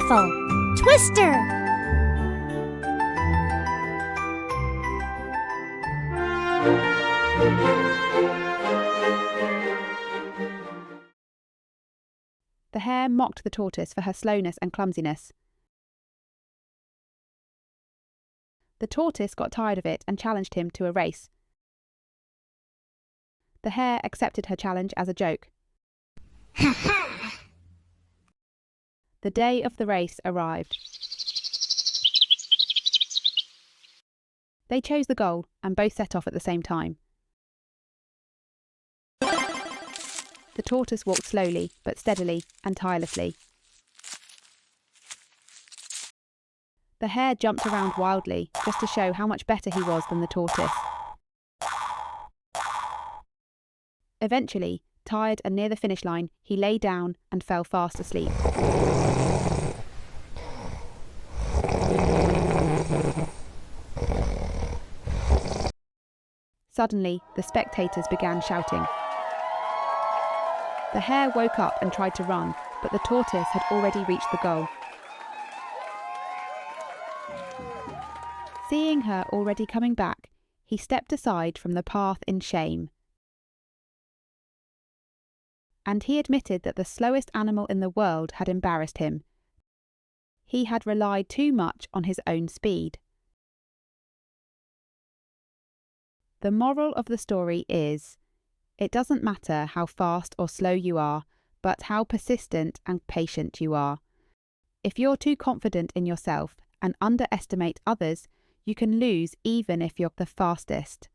careful! Twister! The hare mocked the tortoise for her slowness and clumsiness. The tortoise got tired of it and challenged him to a race. The hare accepted her challenge as a joke. The day of the race arrived. They chose the goal and both set off at the same time. The tortoise walked slowly, but steadily and tirelessly. The hare jumped around wildly, just to show how much better he was than the tortoise. Eventually, tired and near the finish line, he lay down and fell fast asleep. Suddenly, the spectators began shouting. The hare woke up and tried to run, but the tortoise had already reached the goal. Seeing her already coming back, he stepped aside from the path in shame. And he admitted that the slowest animal in the world had embarrassed him. He had relied too much on his own speed. The moral of the story is, it doesn't matter how fast or slow you are, but how persistent and patient you are. If you're too confident in yourself and underestimate others, you can lose even if you're the fastest.